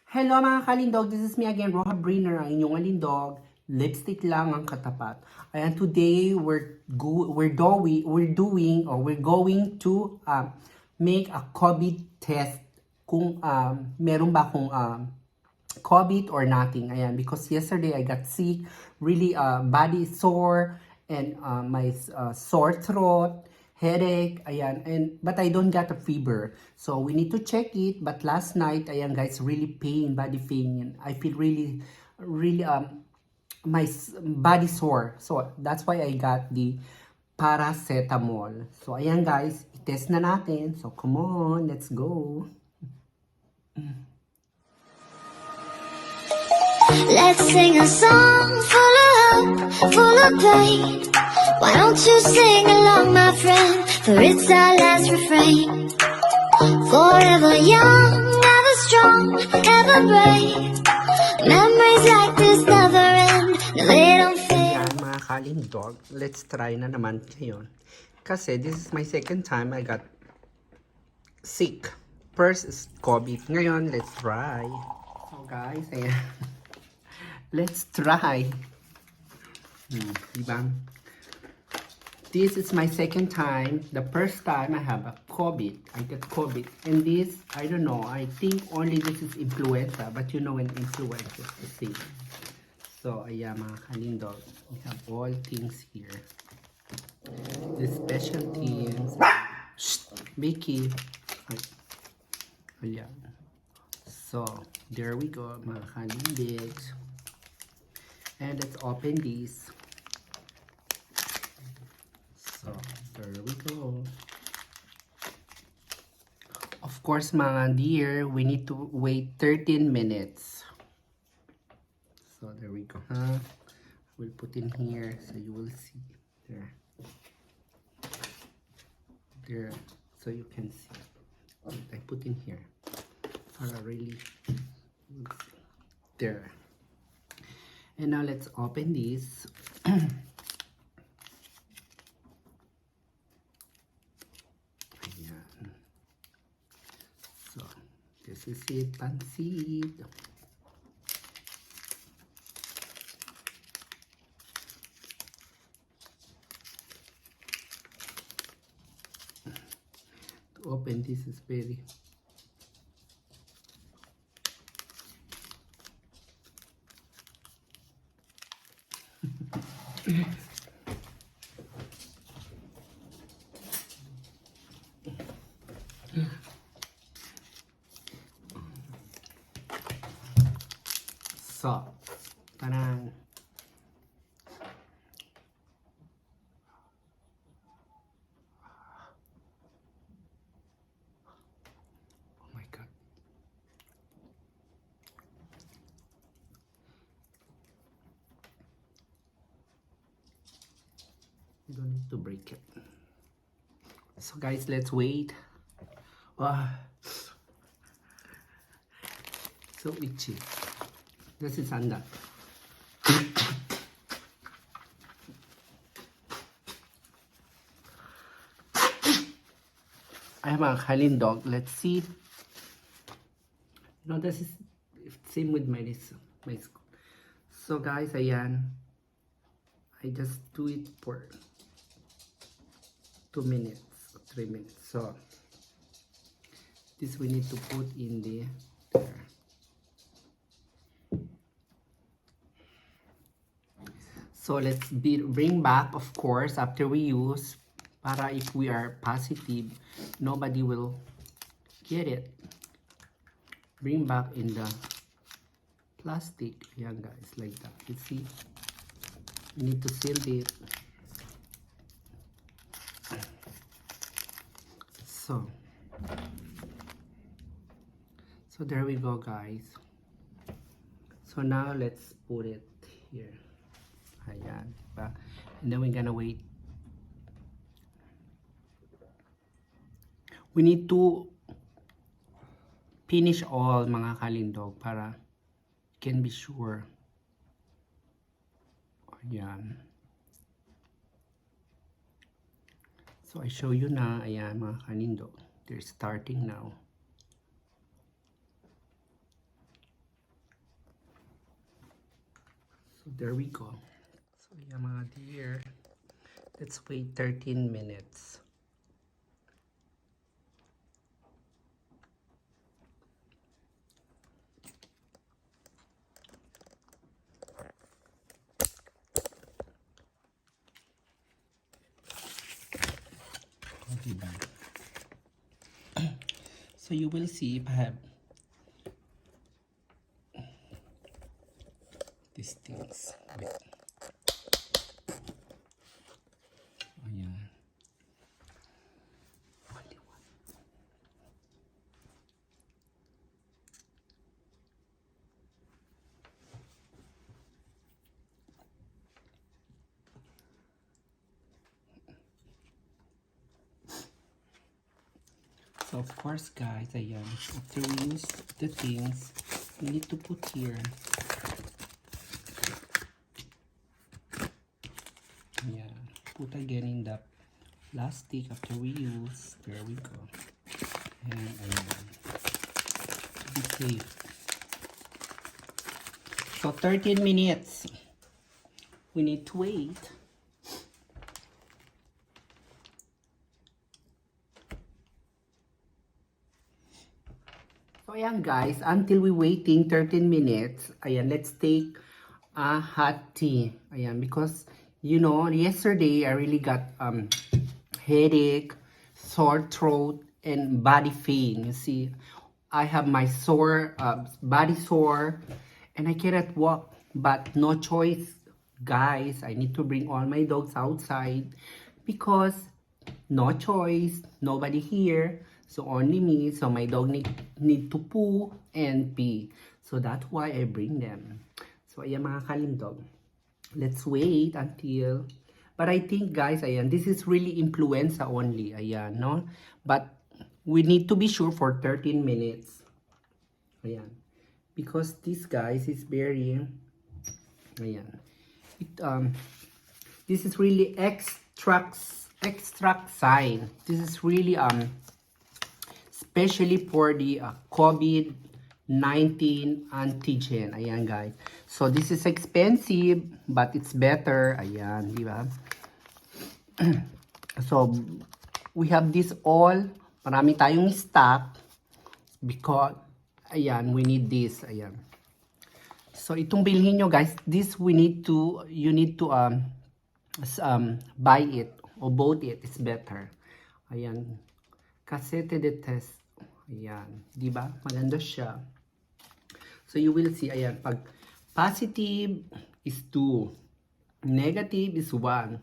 Hello mga kalindog, this is me again, Roha Briner, ang inyong alindog. Lipstick lang ang katapat. Ayan, today we're going to make a COVID test kung meron ba akong COVID or nothing. Ayan, because yesterday I got sick, really body sore and my sore throat, headache, ayan, but I don't get a fever. So we need to check it. But last night, ayan guys, really body pain. I feel really my body sore. So that's why I got the paracetamol. So ayan guys, i-test na natin. So come on, let's go. Let's sing a song full of hope, full of pain. Why don't you sing along, my friend? For it's our last refrain. Forever young, ever strong, ever brave. Memories like this never end. No, they don't fade. Ayan mga kalindog, let's try na naman ngayon. Kasi this is my second time I got sick. First is COVID. Ngayon, let's try. So guys, ayan. Let's try. Diba? This is my second time. The first time I have a COVID. I got COVID. And this, I don't know. I think only this is influenza. But you know when influenza is the same. So, ayan mga kalindog. We have all things here. The special things. Shh! Mickey. Ayan. So, there we go mga kalindigs. And let's open these. So, there we go. Of course, mga dear, we need to wait 13 minutes. So, there we go. We'll put in here so you will see. There. There. So you can see. I put in here. Para really. There. And now let's open this. Ayan. So, this is it, pansit. To open this is very so, parang oh my god. You don't need to break it. So guys, let's wait. So itchy. This is under. I have a kalindog. Let's see. No, this is same with my school. So guys, ayan. I just do it for 2 minutes, 3 minutes. So this we need to put in the there. So let's bring back, of course, after we use, para if we are positive, nobody will get it. Bring back in the plastic. Ayan guys, like that. You see? You need to seal it. So there we go guys. So now let's put it here. Ayan, diba? And then we're gonna wait. We need to finish all mga kalindog para can be sure. Ayan. So I show you na, ayan mga kalindog. They're starting now. there we go. So yeah, mga dear, let's wait 13 minutes. Diba? So you will see if I have these things. Wait. Ayan. Only one. So of course guys, ayan, after we use the things, we need to put here. Yeah, put again in the plastic after we use. There we go. And ayan, be safe. So 13 minutes. We need to wait. So ayan guys, until we waiting 13 minutes, ayan, let's take a hot tea. Ayan, because you know, yesterday I really got headache, sore throat, and body pain. You see, I have my sore, body sore, and I cannot walk, but no choice, guys. I need to bring all my dogs outside because no choice, nobody here. So only me, so my dog need to poo and pee. So that's why I bring them. So ayan mga kalindog. Let's wait until, but I think guys, ayan, this is really influenza only, ayan, no? But we need to be sure for 13 minutes. Ayan. Because this guys is very, ayan. This is really extract sign. This is really especially for the COVID-19 antigen. Ayan guys. So this is expensive but it's better. Ayan, di ba? So we have this all. Marami tayong stock because ayan, we need this. Ayan. So itong bilhin nyo guys, this you need to buy it or both it. It's better. Ayan. Cassette de test. Ayan. Diba? Maganda siya. So you will see, ayan, pag positive is 2, negative is 1,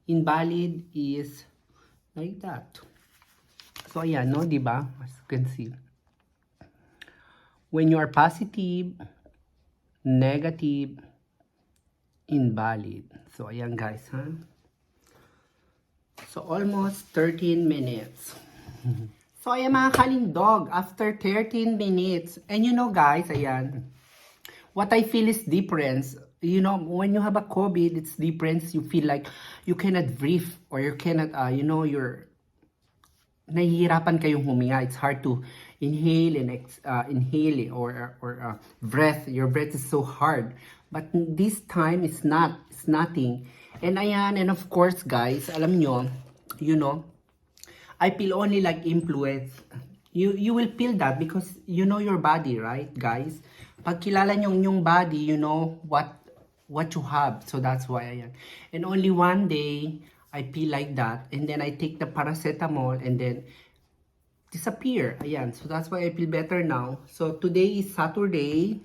invalid is like that. So ayan, no, diba? As you can see. When you are positive, negative, invalid. So ayan guys, ha? So almost 13 minutes. So ayan mga kalindog, after 13 minutes, and you know guys, ayan, what I feel is difference. You know, when you have a COVID, it's difference. You feel like you cannot breathe or you cannot, you know, nahihirapan kayong huminga. It's hard to inhale and inhale or breath. Your breath is so hard. But this time, it's not. It's nothing. And ayan, and of course, guys, alam nyo, you know, I feel only like influence. You will feel that because you know your body, right, guys? Pag kilala nyo yung body, you know what you have. So that's why, ayan. And only one day, I feel like that. And then I take the paracetamol and then disappear. Ayan. So that's why I feel better now. So today is Saturday.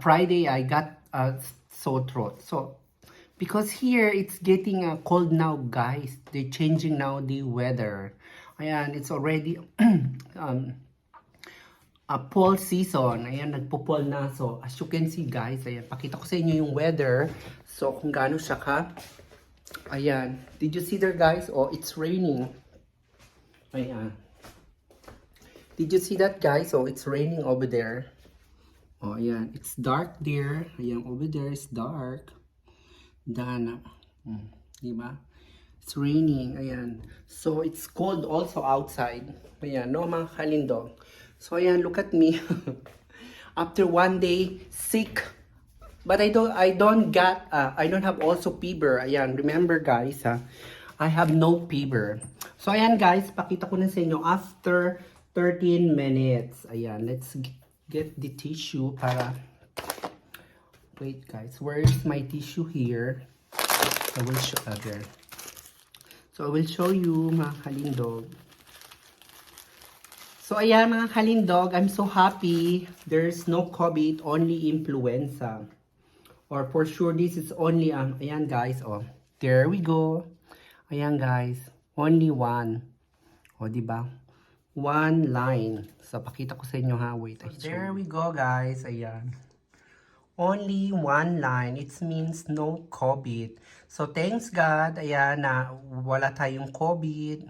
Friday, I got a sore throat. So because here, it's getting cold now, guys. They're changing now the weather. Ayan, it's already a fall season. Ayan, nagpo-fall na. So, as you can see, guys, ayan, pakita ko sa inyo yung weather. So, kung gaano siya ka. Ayan. Did you see there, guys? Oh, it's raining. Ayan. Did you see that, guys? Oh, it's raining over there. Oh, ayan. It's dark there. Ayan, over there is dark. Dana. Diba? It's raining. Ayan. So, it's cold also outside. Ayan, no mga kalindong. So, ayan, look at me. After one day, sick. But I don't have also fever. Ayan, remember guys ha, I have no fever. So ayan guys, pakita ko na sa inyo after 13 minutes. Ayan, let's get the tissue para, wait guys, where is my tissue here? I will show there. So I will show you mga kalindog. So ayan mga kalindog, I'm so happy. There's no COVID, only influenza. Or for sure this is only ayan guys, oh. There we go. Ayan guys, only one. O di ba? One line. So pakita ko sa inyo ha, wait. So, there we go guys, ayan. Only one line. It means no COVID. So thanks God, ayan na wala tayong COVID.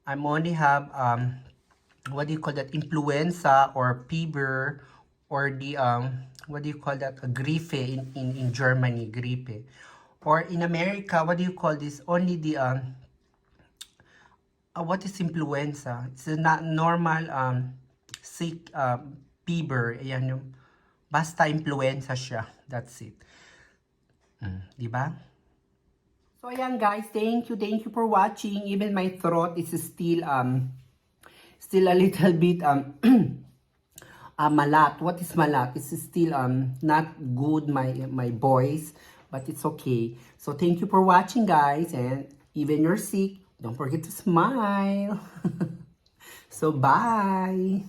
I'm only have what do you call that, influenza or fever, or the what do you call that, a gripe in Germany, gripe, or in America, what do you call this, only the what is influenza, it's not normal sick fever, ayan yung basta influenza siya, that's it. Di ba? So ayan guys, thank you for watching. Even my throat is still a little bit malat. What is malat? It's still not good, my voice, but it's okay. So thank you for watching guys, and even you're sick, don't forget to smile. So bye.